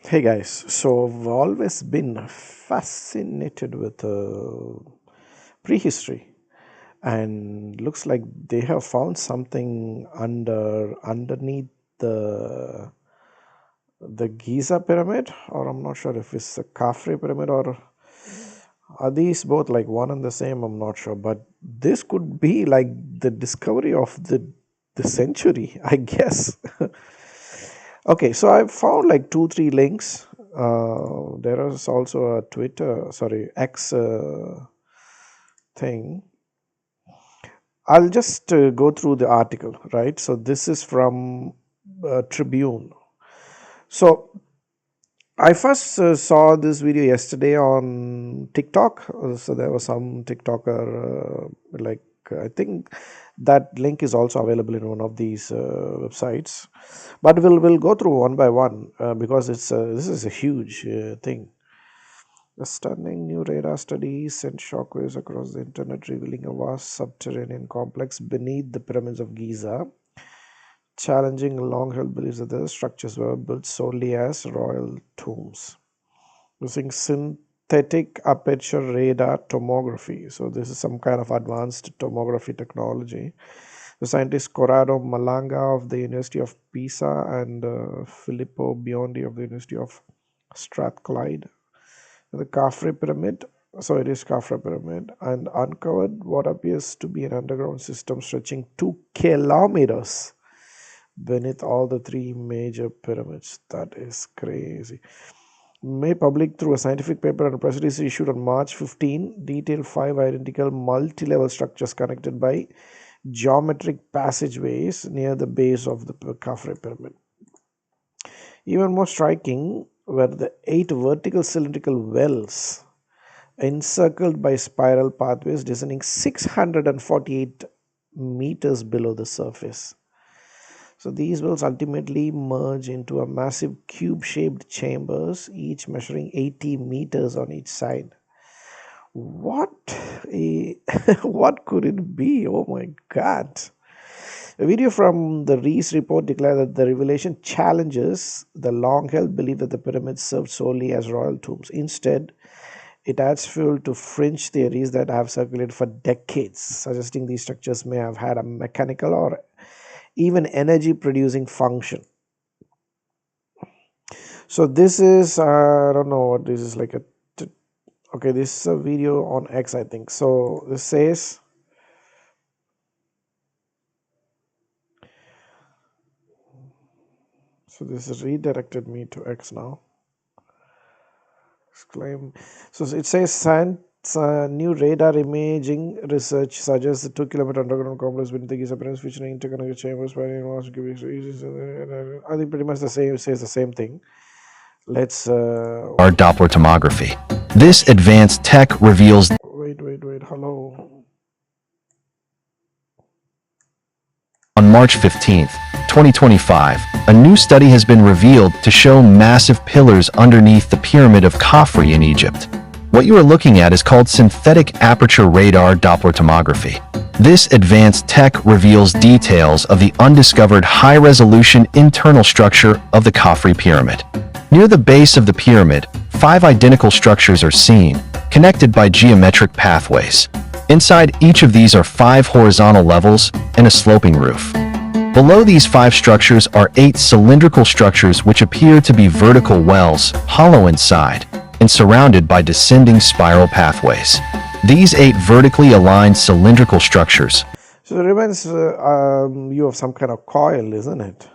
Hey guys, so I've always been fascinated with prehistory, and looks like they have found something underneath the Giza pyramid, or I'm not sure if it's the Khafre pyramid, or are these both like one and the same? I'm not sure, but this could be like the discovery of the century, I guess. Okay, so I found like two, three links. There is also a Twitter, sorry, X thing. I'll just go through the article, right? So this is from Tribune. So I first saw this video yesterday on TikTok. So there was some TikToker, I think that link is also available in one of these websites. But we'll go through one by one because this is a huge thing. A stunning new radar study sent shockwaves across the internet, revealing a vast subterranean complex beneath the pyramids of Giza, challenging long-held beliefs that the structures were built solely as royal tombs using synthetic aperture radar tomography. So this is some kind of advanced tomography technology. The scientists Corrado Malanga of the University of Pisa and Filippo Biondi of the University of Strathclyde, the Khafre Pyramid. So it is Khafre Pyramid, and uncovered what appears to be an underground system stretching 2 kilometers beneath all the three major pyramids. That is crazy. Made public through a scientific paper and a press release issued on March 15, detailed 5 identical multi-level structures connected by geometric passageways near the base of the Khafre pyramid. Even more striking were the 8 vertical cylindrical wells encircled by spiral pathways descending 648 meters below the surface. So these wells ultimately merge into a massive cube-shaped chambers, each measuring 80 meters on each side. What what could it be? Oh my God. A video from the Rees report declared that the revelation challenges the long held belief that the pyramids served solely as royal tombs. Instead, it adds fuel to fringe theories that have circulated for decades, suggesting these structures may have had a mechanical or even energy producing function. So, this is, I don't know what this is like okay, this is a video on X, I think. So, this says, so this has redirected me to X now. Exclaim. So it says science, new radar imaging research suggests the 2 kilometer underground complex beneath the Giza Pyramids featuring interconnected chambers. I think pretty much the same says the same thing. Let's Our Doppler tomography. This advanced tech reveals. wait. Hello. On March 15th, 2025, a new study has been revealed to show massive pillars underneath the Pyramid of Khafre in Egypt. What you are looking at is called synthetic aperture radar Doppler tomography. This advanced tech reveals details of the undiscovered high-resolution internal structure of the Khafre pyramid. Near the base of the pyramid, 5 identical structures are seen, connected by geometric pathways. Inside each of these are 5 horizontal levels and a sloping roof. Below these 5 structures are 8 cylindrical structures which appear to be vertical wells, hollow inside, and surrounded by descending spiral pathways. These 8 vertically aligned cylindrical structures, So it reminds you of some kind of coil, isn't it?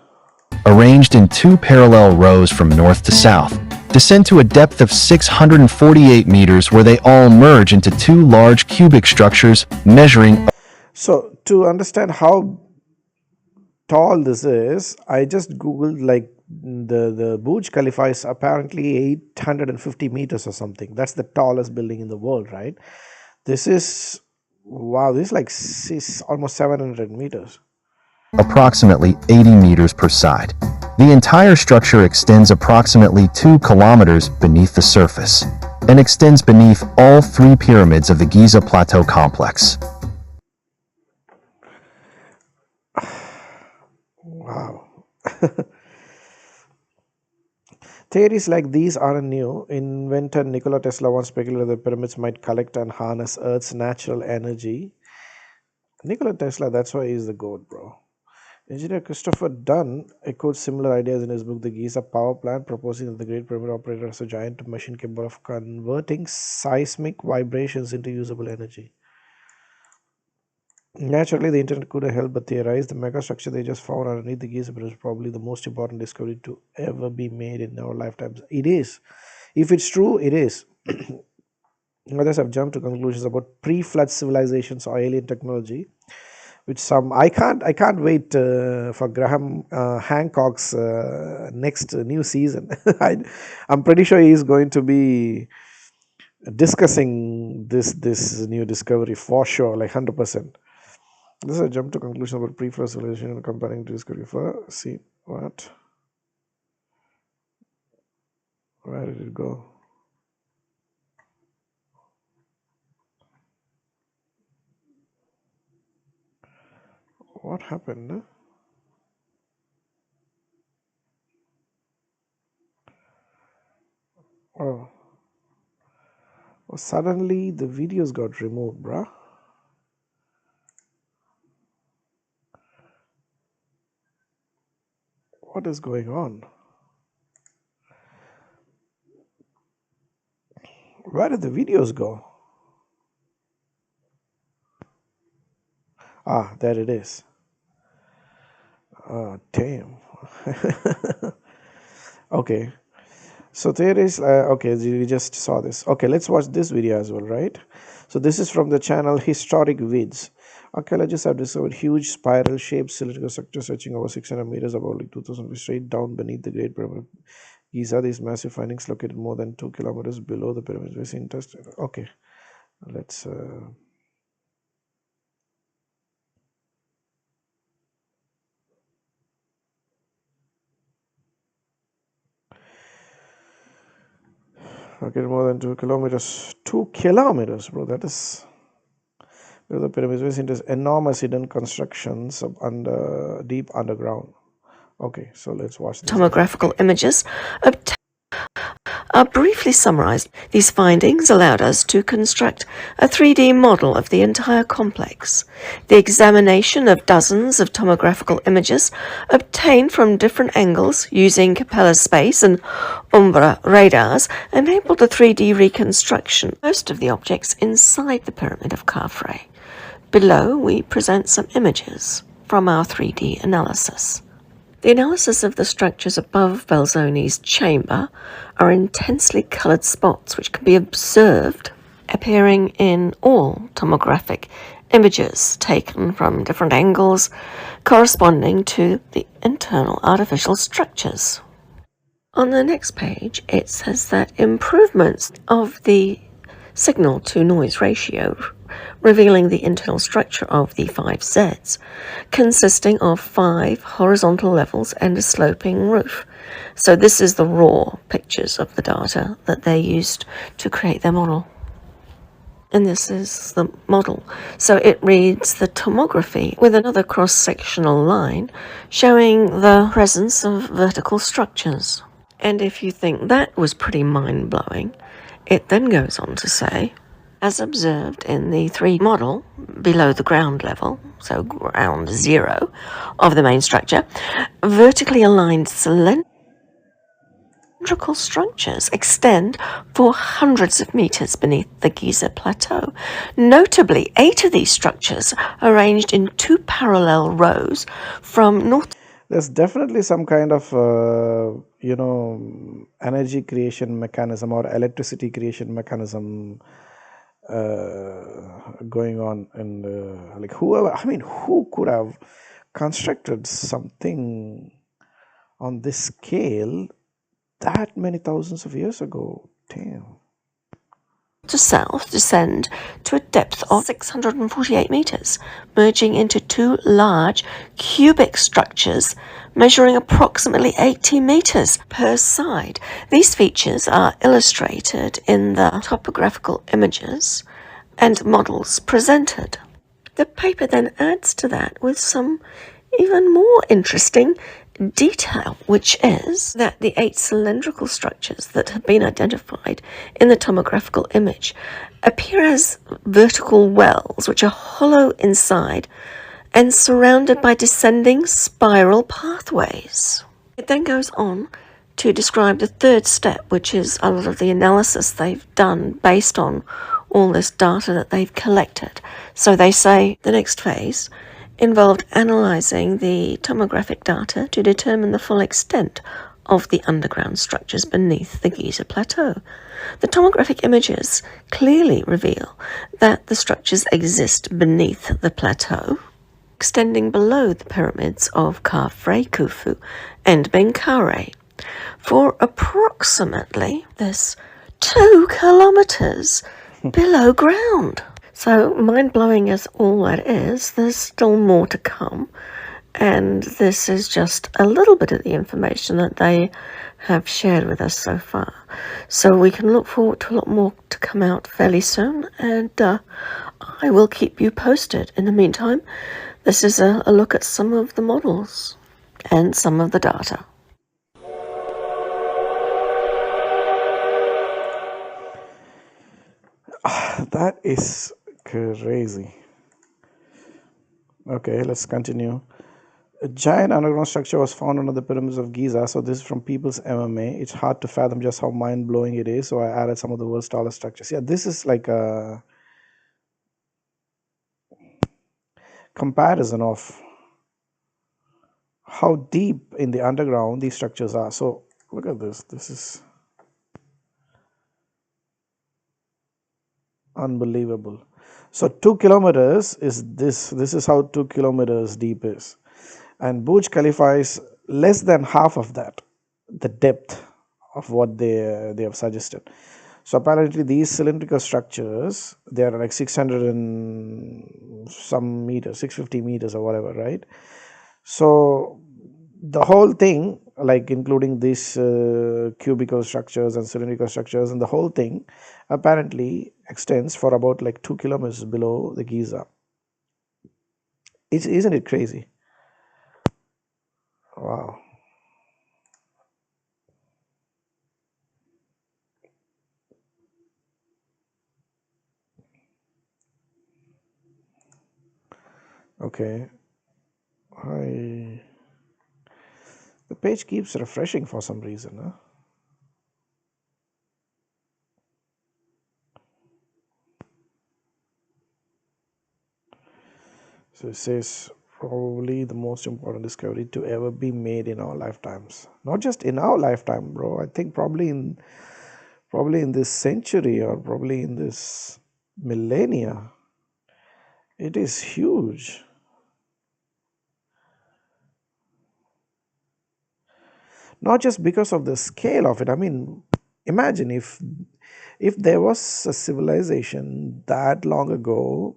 arranged in 2 parallel rows from north to south, descend to a depth of 648 meters where they all merge into 2 large cubic structures measuring. So to understand how tall this is, I just googled like the Burj Khalifa is apparently 850 meters or something. That's the tallest building in the world, right? This is wow. This is like almost 700 meters. Approximately 80 meters per side. The entire structure extends approximately 2 kilometers beneath the surface and extends beneath all 3 pyramids of the Giza Plateau complex. Wow. Theories like these aren't new. Inventor Nikola Tesla once speculated that pyramids might collect and harness Earth's natural energy. Nikola Tesla, that's why he's the GOAT, bro. Engineer Christopher Dunn echoed similar ideas in his book The Giza Power Plant, proposing that the Great Pyramid operated as a giant machine capable of converting seismic vibrations into usable energy. Naturally, the internet couldn't help but theorize the megastructure they just found underneath the Giza Pyramid is probably the most important discovery to ever be made in our lifetimes. It is. If it's true, it is. Others have jumped to conclusions about pre-flood civilizations or alien technology, which some I can't wait for Graham Hancock's next new season. I'm pretty sure he's going to be discussing this new discovery for sure, like 100%. This is a jump to conclusion about pre-flood civilization and comparing to discovery for see what. Where did it go? What happened? Oh, suddenly the videos got removed, bruh. What is going on? Where did the videos go? Ah, there it is. Oh, damn. Okay. So there is, okay, we just saw this. Okay, let's watch this video as well, right? So this is from the channel Historic Vids. Archaeologists have discovered huge spiral-shaped cylindrical structures stretching over 600 meters, about like 2,000 feet straight down beneath the Great Pyramid of Giza. These massive findings located more than 2 kilometers below the pyramid. Very interesting. Okay, let's... located more than 2 kilometers. 2 kilometers, bro. That is... The pyramid is into enormous hidden constructions deep underground. Okay, so let's watch this. Tomographical images are briefly summarized. These findings allowed us to construct a 3D model of the entire complex. The examination of dozens of tomographical images obtained from different angles using Capella space and Umbra radars enabled a 3D reconstruction of most of the objects inside the Pyramid of Khafre. Below, we present some images from our 3D analysis. The analysis of the structures above Belzoni's chamber are intensely coloured spots which can be observed appearing in all tomographic images taken from different angles corresponding to the internal artificial structures. On the next page, it says that improvements of the signal-to-noise ratio revealing the internal structure of the 5 Zs, consisting of 5 horizontal levels and a sloping roof. So this is the raw pictures of the data that they used to create their model. And this is the model. So it reads the tomography with another cross-sectional line showing the presence of vertical structures. And if you think that was pretty mind-blowing, it then goes on to say, as observed in the 3D model below the ground level, so ground zero of the main structure, vertically aligned cylindrical structures extend for hundreds of meters beneath the Giza plateau. Notably, 8 of these structures are arranged in 2 parallel rows from north. There's definitely some kind of, energy creation mechanism or electricity creation mechanism going on, and like who could have constructed something on this scale that many thousands of years ago? Damn. To south descend to a depth of 648 meters, merging into 2 large cubic structures measuring approximately 80 meters per side. These features are illustrated in the topographical images and models presented. The paper then adds to that with some even more interesting detail, which is that the 8 cylindrical structures that have been identified in the tomographical image appear as vertical wells, which are hollow inside and surrounded by descending spiral pathways. It then goes on to describe the third step, which is a lot of the analysis they've done based on all this data that they've collected. So they say the next phase involved analysing the tomographic data to determine the full extent of the underground structures beneath the Giza Plateau. The tomographic images clearly reveal that the structures exist beneath the plateau, extending below the pyramids of Khafre, Khufu, and Menkaure, for approximately this 2 kilometers below ground. So mind-blowing as all that is, there's still more to come, and this is just a little bit of the information that they have shared with us so far. So we can look forward to a lot more to come out fairly soon, and I will keep you posted. In the meantime, this is a look at some of the models and some of the data. That is crazy. Okay, let's continue. A giant underground structure was found under the pyramids of Giza. So this is from People's MMA. It's hard to fathom just how mind-blowing it is. So I added some of the world's tallest structures. Yeah, this is like a comparison of how deep in the underground these structures are. So look at this. This is unbelievable. So 2 kilometers is this. This is how 2 kilometers deep is. And Burj Khalifa is less than half of that, the depth of what they have suggested. So apparently these cylindrical structures, they are like 600 and some meters, 650 meters or whatever, right? So the whole thing, like including these cubical structures and cylindrical structures, and the whole thing apparently extends for about like 2 kilometers below the Giza. Isn't it crazy? Wow. Okay. The page keeps refreshing for some reason. Huh? So it says probably the most important discovery to ever be made in our lifetimes. Not just in our lifetime, bro. I think probably in this century or probably in this millennia. It is huge. Not just because of the scale of it. I mean, imagine if there was a civilization that long ago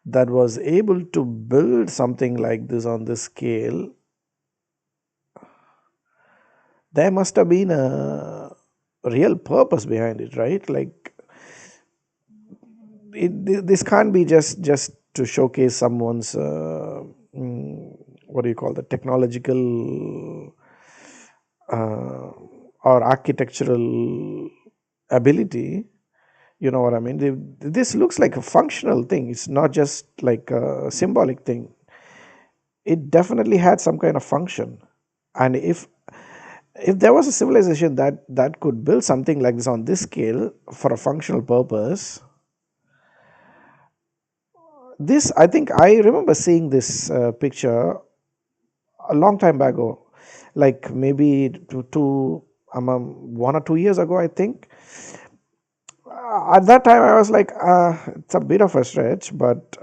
that was able to build something like this on this scale, there must have been a real purpose behind it, right? Like this can't be just to showcase someone's what do you call the technological or architectural ability. You know what I mean? This looks like a functional thing. It's not just like a symbolic thing. It definitely had some kind of function. And if there was a civilization that could build something like this on this scale for a functional purpose, this, I think I remember seeing this picture a long time ago, like maybe two 1 or 2 years ago, I think. At that time I was like, it's a bit of a stretch, but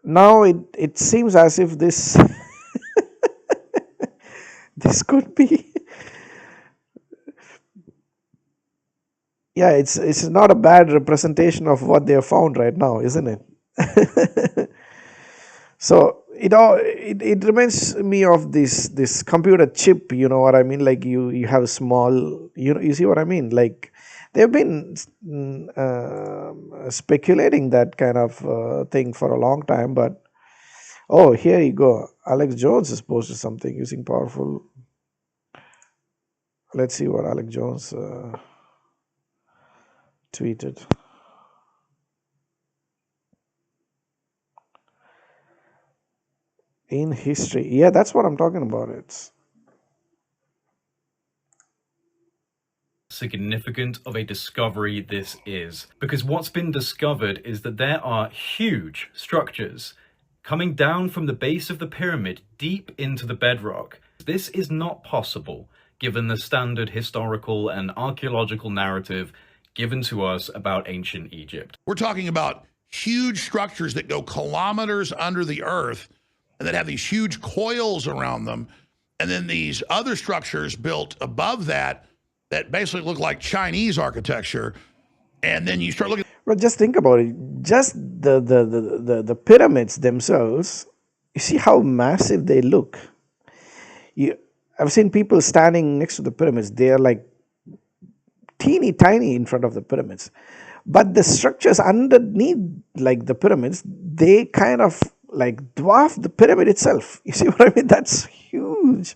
now it seems as if this this could be, yeah, it's not a bad representation of what they have found right now, isn't it? So it reminds me of this computer chip. You know what I mean? Like you have a small, you see what I mean? Like they've been speculating that kind of thing for a long time, but Oh, here you go. Alex Jones has posted something using powerful. Let's see what Alex Jones tweeted. In history. Yeah, that's what I'm talking about. It's significant of a discovery this is. Because what's been discovered is that there are huge structures coming down from the base of the pyramid deep into the bedrock. This is not possible given the standard historical and archaeological narrative given to us about ancient Egypt. We're talking about huge structures that go kilometers under the earth and that have these huge coils around them. And then these other structures built above that that basically look like Chinese architecture. And then you start looking. well, just think about it. Just the pyramids themselves. You see how massive they look. I've seen people standing next to the pyramids. They are like teeny tiny in front of the pyramids, but the structures underneath, like the pyramids, they kind of like dwarf the pyramid itself. You see what I mean? That's huge.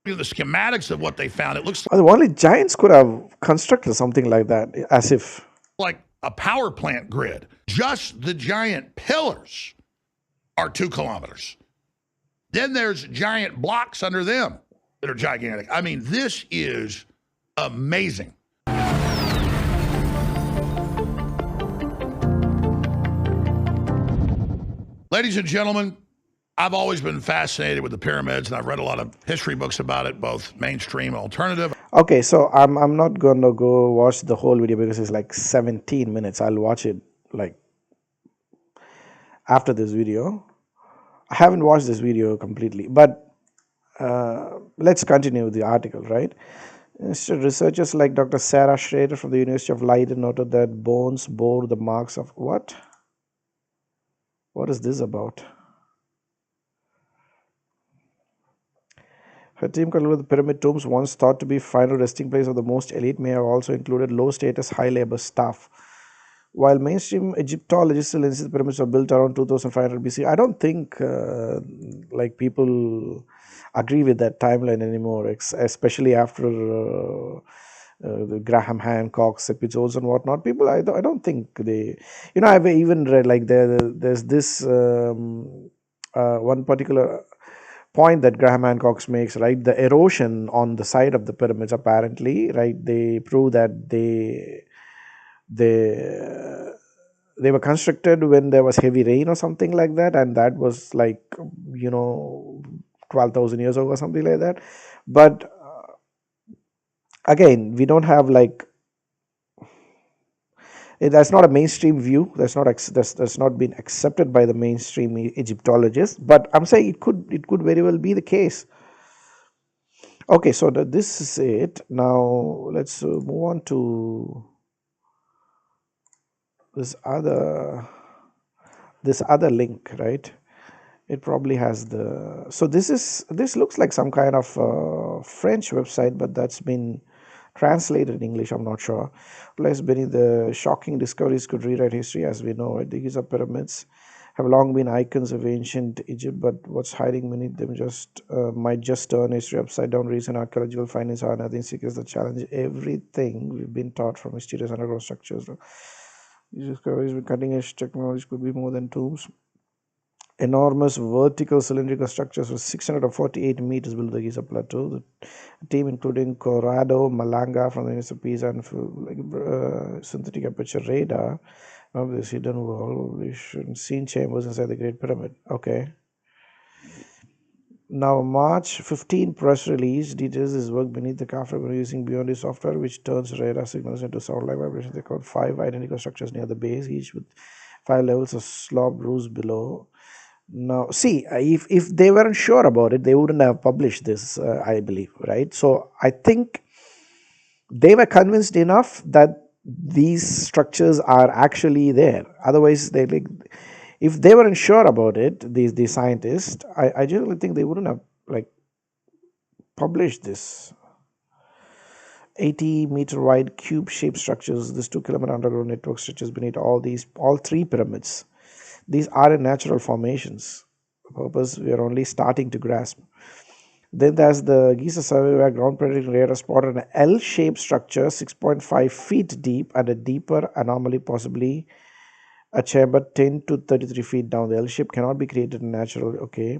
The schematics of what they found, it looks Only giants could have constructed something like that, as if like a power plant grid. Just the giant pillars are 2 kilometers. Then there's giant blocks under them that are gigantic. I mean, this is amazing. Ladies and gentlemen, I've always been fascinated with the pyramids, and I've read a lot of history books about it, both mainstream and alternative. okay. So I'm not gonna go watch the whole video because it's like 17 minutes. I'll watch it like after this video. I haven't watched this video completely, but let's continue with the article, right? Researchers like Dr. Sarah Schrader from the University of Leiden noted that bones bore the marks of what? What is this about? Her team concluded the pyramid tombs, once thought to be final resting place of the most elite, may have also included low-status, high-labor staff. While mainstream Egyptologists still insist the pyramids were built around 2500 BC, I don't think like people agree with that timeline anymore, especially after the Graham Hancock's episodes and whatnot. People, I don't think they, I've even read like there's this one particular point that Graham Hancock makes, right? The erosion on the side of the pyramids, apparently, right? They prove that they were constructed when there was heavy rain or something like that, and that was like 12,000 years ago or something like that. But again, we don't have like that's not a mainstream view. That's not been accepted by the mainstream Egyptologists. But I'm saying it could very well be the case. Okay, so this is it. Now let's move on to this other link, right? It probably has the. So this looks like some kind of French website, but that's been translated in English, I'm not sure. Place beneath the shocking discoveries could rewrite history as we know it. The Giza pyramids have long been icons of ancient Egypt, but what's hiding beneath them might just turn history upside down. Recent archaeological findings are nothing secrets that challenge everything we've been taught from mysterious underground structures. These discoveries with cutting-edge technology could be more than tombs. Enormous vertical cylindrical structures with 648 meters below the Giza Plateau. The team, including Corrado Malanga from the University of Pisa and synthetic aperture radar, of this hidden wall, seen chambers inside the Great Pyramid. Okay. Now, March 15 press release details his work beneath the Kafra using Beyond software, which turns radar signals into sound-like vibrations. They called 5 identical structures near the base, each with 5 levels of slope roofs below. Now, see, if they weren't sure about it, they wouldn't have published this, I believe, right? So I think they were convinced enough that these structures are actually there. Otherwise, if they weren't sure about it, these scientists, I generally think they wouldn't have published this. 80-meter wide cube-shaped structures. This 2-kilometer underground network stretches beneath all 3 pyramids. These are in natural formations. The purpose we are only starting to grasp. Then there's the Giza survey where ground penetrating radar spotted an L-shaped structure 6.5 feet deep and a deeper anomaly, possibly a chamber 10 to 33 feet down. The L-shape cannot be created in natural. Okay.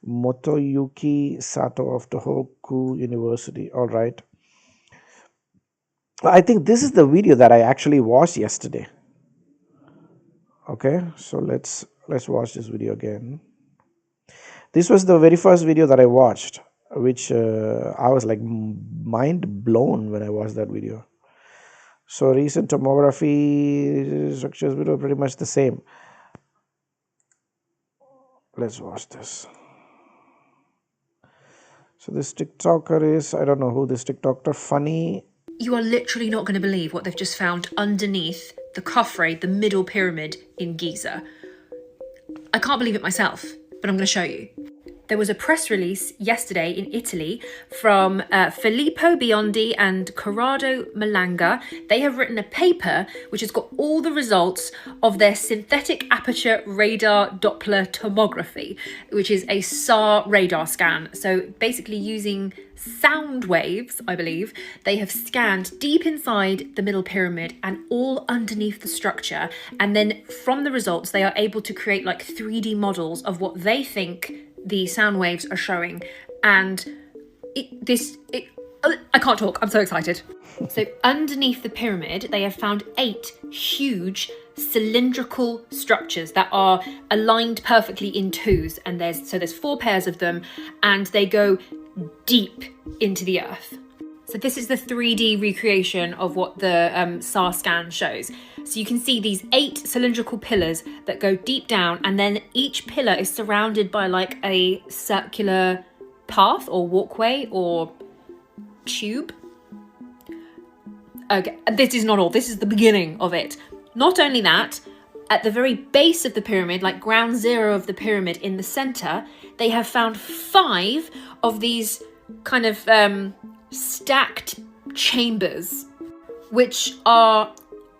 Motoyuki Sato of Tohoku University. All right. I think this is the video that I actually watched yesterday. Okay, so let's watch this video again. This was the very first video that I watched, which I was like mind blown when I watched that video. So recent tomography structures were pretty much the same. Let's watch this. So this TikToker is, I don't know who this TikToker, funny. You are literally not going to believe what they've just found underneath the Khafre, the middle pyramid in Giza. I can't believe it myself, but I'm going to show you. There was a press release yesterday in Italy from Filippo Biondi and Corrado Malanga. They have written a paper which has got all the results of their synthetic aperture radar Doppler tomography, which is a SAR radar scan. So basically using sound waves, I believe, they have scanned deep inside the middle pyramid and all underneath the structure. And then from the results, they are able to create like 3D models of what they think the sound waves are showing. And I can't talk, I'm so excited. So underneath the pyramid, they have found 8 huge cylindrical structures that are aligned perfectly in twos. And there's 4 pairs of them, and they go deep into the earth. So this is the 3D recreation of what the SAR scan shows. So you can see these 8 cylindrical pillars that go deep down, and then each pillar is surrounded by like a circular path or walkway or tube. Okay, this is not all. This is the beginning of it. Not only that, at the very base of the pyramid, like ground zero of the pyramid in the center, they have found 5 of these kind of stacked chambers, which are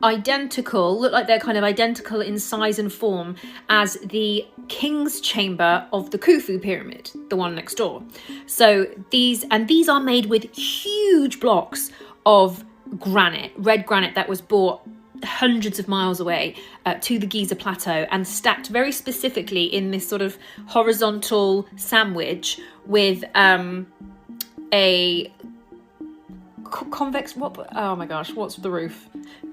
identical, look like they're kind of identical in size and form as the king's chamber of the Khufu pyramid, the one next door. So these are made with huge blocks of granite, red granite that was brought hundreds of miles away to the Giza plateau and stacked very specifically in this sort of horizontal sandwich with a convex, oh my gosh, what's the roof?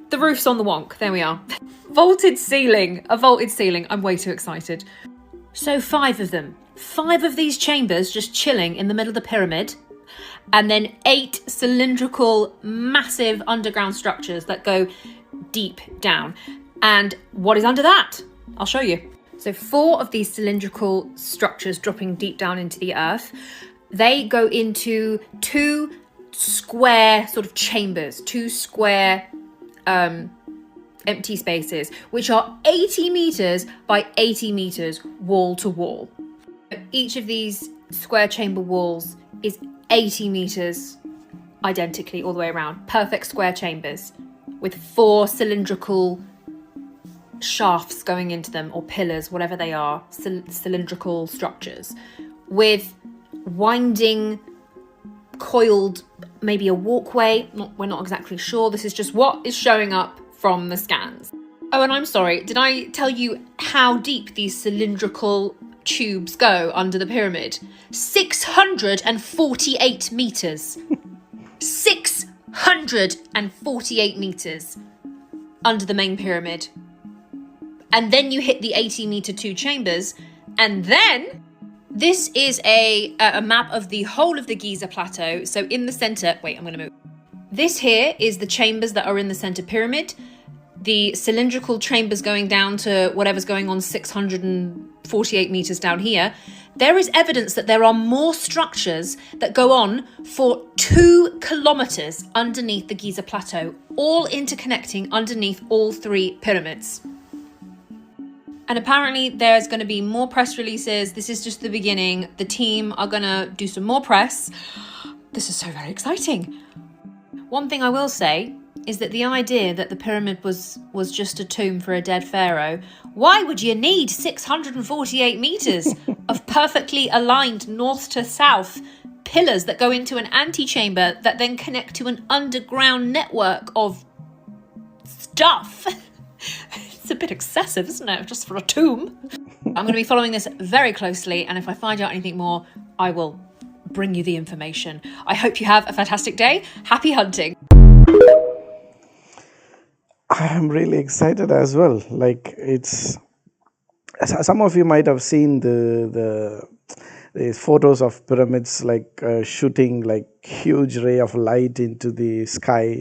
The roof's on the wonk, there we are. A vaulted ceiling, I'm way too excited. So 5 of them, 5 of these chambers just chilling in the middle of the pyramid, and then 8 cylindrical, massive underground structures that go deep down. And what is under that? I'll show you. So 4 of these cylindrical structures dropping deep down into the earth, they go into 2 square sort of chambers, 2 square empty spaces, which are 80 meters by 80 meters wall to wall. Each of these square chamber walls is 80 meters identically all the way around. Perfect square chambers with 4 cylindrical shafts going into them, or pillars, whatever they are, cylindrical structures with winding, coiled, maybe a walkway. We're not exactly sure. This is just what is showing up from the scans. Oh, and I'm sorry, did I tell you how deep these cylindrical tubes go under the pyramid? 648 meters. 648 meters under the main pyramid. And then you hit the 80-meter 2 chambers, and then this is a map of the whole of the Giza plateau. So in the center, wait, I'm going to move. This here is the chambers that are in the center pyramid. The cylindrical chambers going down to whatever's going on 648 meters down here. There is evidence that there are more structures that go on for 2 kilometers underneath the Giza plateau, all interconnecting underneath all 3 pyramids. And apparently there's going to be more press releases. This is just the beginning. The team are going to do some more press. This is so very exciting. One thing I will say is that the idea that the pyramid was just a tomb for a dead pharaoh, why would you need 648 meters of perfectly aligned north to south pillars that go into an antechamber that then connect to an underground network of stuff? It's a bit excessive, isn't it, just for a tomb? I'm going to be following this very closely, and if I find out anything more, I will bring you the information. I hope you have a fantastic day. Happy hunting. I am really excited as well. Like, it's some of you might have seen the photos of pyramids like shooting like huge ray of light into the sky,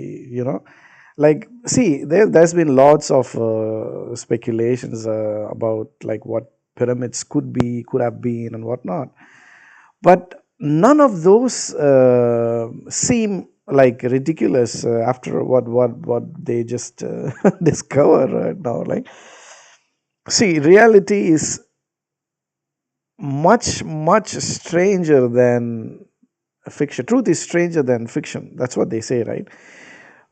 like, see, there's been lots of speculations about like what pyramids could have been and whatnot, but none of those seem like ridiculous after what they just discover right now. Like, see, reality is much stranger than fiction. Truth is stranger than fiction. That's what they say, right?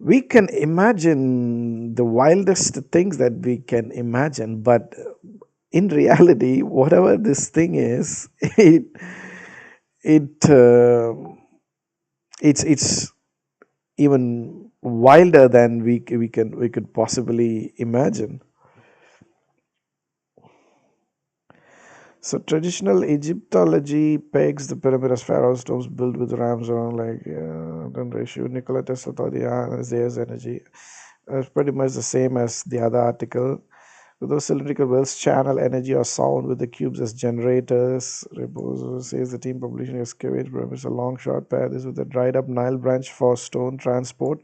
We can imagine the wildest things that we can imagine, but in reality, whatever this thing is, it's even wilder than we could possibly imagine. So traditional Egyptology pegs the pyramid as pharaoh's tombs built with rams around then ratio. Nikola Tesla thought there's energy. It's pretty much the same as the other article. Those cylindrical wells channel energy or sound with the cubes as generators. Rebozo says the team publishing excavate pyramids a long short pair. This with a dried up Nile branch for stone transport.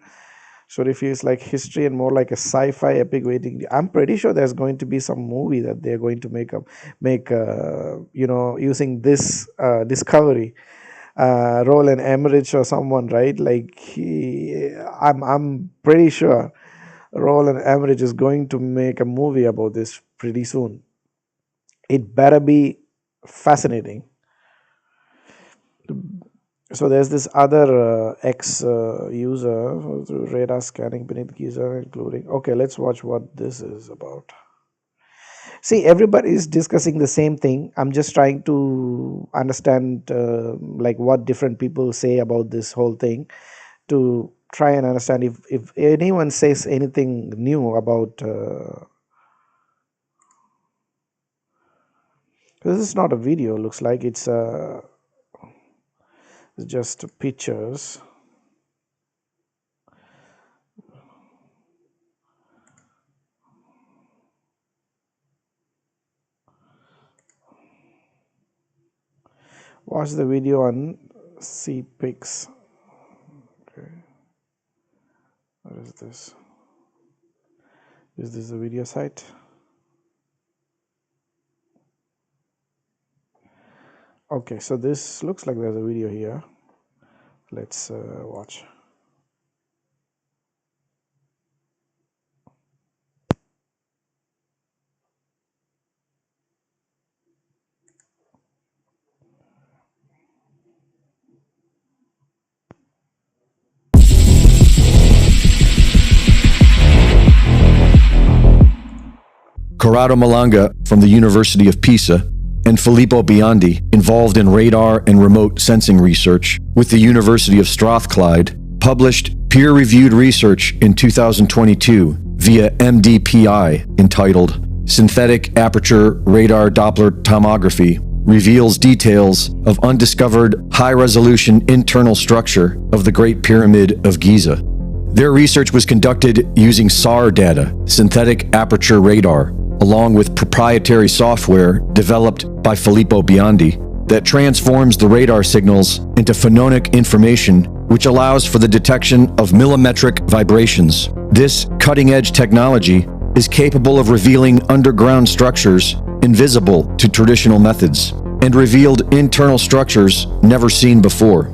So it feels like history and more like a sci-fi epic waiting. I'm pretty sure there's going to be some movie that they're going to make using this discovery. Roland Emmerich or someone, right? Like, I'm pretty sure Roland Emmerich is going to make a movie about this pretty soon. It better be fascinating. So there's this other ex-user through radar scanning beneath Giza, including... Okay, let's watch what this is about. See, everybody is discussing the same thing. I'm just trying to understand like what different people say about this whole thing, to try and understand if anyone says anything new about... this is not a video, looks like it's just pictures. Watch the video on CPix. Okay. What is this? Is this the video site? Okay, so this looks like there's a video here. Let's watch. Corrado Malanga from the University of Pisa and Filippo Biondi, involved in radar and remote sensing research with the University of Strathclyde, published peer-reviewed research in 2022 via MDPI entitled Synthetic Aperture Radar Doppler Tomography Reveals Details of Undiscovered High-Resolution Internal Structure of the Great Pyramid of Giza. Their research was conducted using SAR data, synthetic aperture radar, along with proprietary software developed by Filippo Biondi that transforms the radar signals into phononic information, which allows for the detection of millimetric vibrations. This cutting-edge technology is capable of revealing underground structures invisible to traditional methods and revealed internal structures never seen before.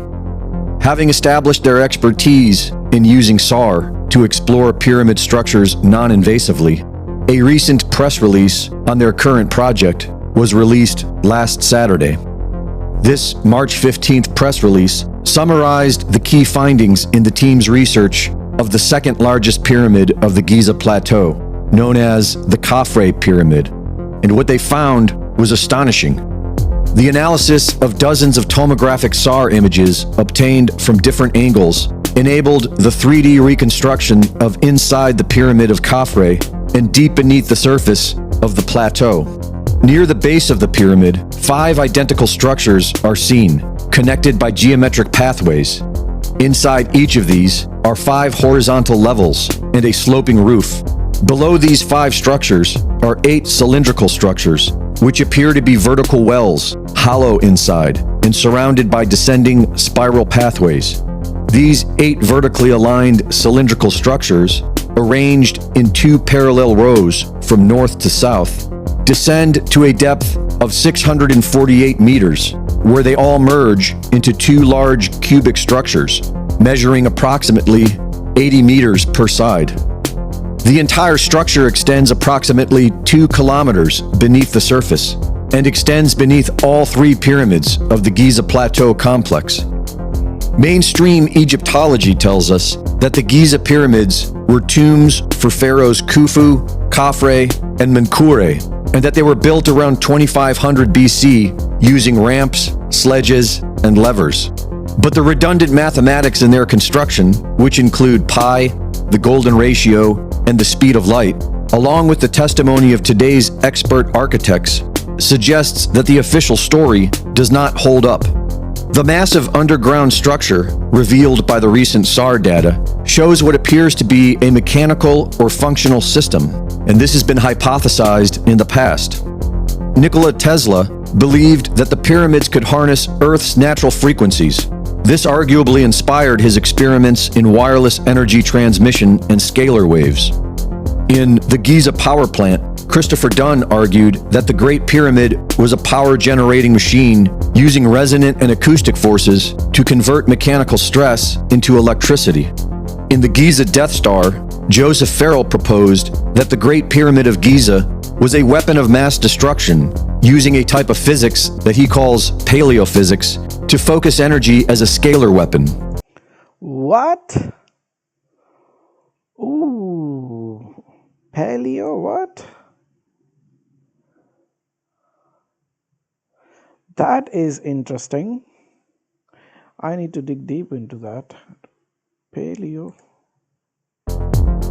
Having established their expertise in using SAR to explore pyramid structures non-invasively, a recent press release on their current project was released last Saturday. This March 15th press release summarized the key findings in the team's research of the second largest pyramid of the Giza Plateau, known as the Khafre Pyramid, and what they found was astonishing. The analysis of dozens of tomographic SAR images obtained from different angles enabled the 3D reconstruction of inside the pyramid of Khafre and deep beneath the surface of the plateau. Near the base of the pyramid, 5 identical structures are seen, connected by geometric pathways. Inside each of these are 5 horizontal levels and a sloping roof. Below these 5 structures are 8 cylindrical structures, which appear to be vertical wells, hollow inside, and surrounded by descending spiral pathways. These 8 vertically aligned cylindrical structures, arranged in 2 parallel rows from north to south, descend to a depth of 648 meters, where they all merge into 2 large cubic structures, measuring approximately 80 meters per side. The entire structure extends approximately 2 kilometers beneath the surface and extends beneath all 3 pyramids of the Giza Plateau complex. Mainstream Egyptology tells us that the Giza pyramids were tombs for pharaohs Khufu, Khafre, and Menkaure, and that they were built around 2500 BC using ramps, sledges, and levers. But the redundant mathematics in their construction, which include pi, the golden ratio, and the speed of light, along with the testimony of today's expert architects, suggests that the official story does not hold up. The massive underground structure, revealed by the recent SAR data, shows what appears to be a mechanical or functional system, and this has been hypothesized in the past. Nikola Tesla believed that the pyramids could harness Earth's natural frequencies. This arguably inspired his experiments in wireless energy transmission and scalar waves. In the Giza power plant, Christopher Dunn argued that the Great Pyramid was a power-generating machine using resonant and acoustic forces to convert mechanical stress into electricity. In the Giza Death Star, Joseph Farrell proposed that the Great Pyramid of Giza was a weapon of mass destruction using a type of physics that he calls paleophysics to focus energy as a scalar weapon. What? Ooh, paleo what? That is interesting. I need to dig deep into that. Paleo.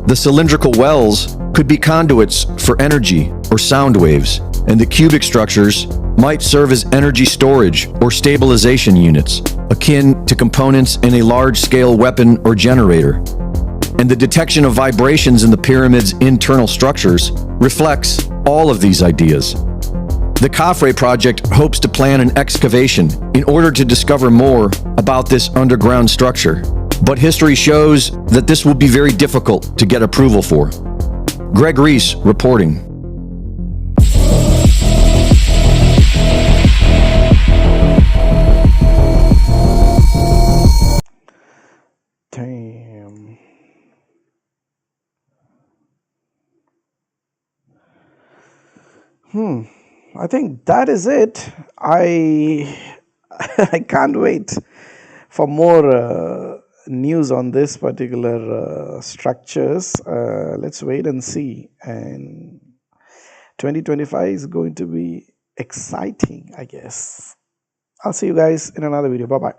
The cylindrical wells could be conduits for energy or sound waves, and the cubic structures might serve as energy storage or stabilization units, akin to components in a large-scale weapon or generator. And the detection of vibrations in the pyramid's internal structures reflects all of these ideas. The Khafre project hopes to plan an excavation in order to discover more about this underground structure, but history shows that this will be very difficult to get approval for. Greg Reese reporting. Damn. I think that is it. I can't wait for more news on this particular structures. Let's wait and see. And 2025 is going to be exciting, I guess. I'll see you guys in another video. Bye bye.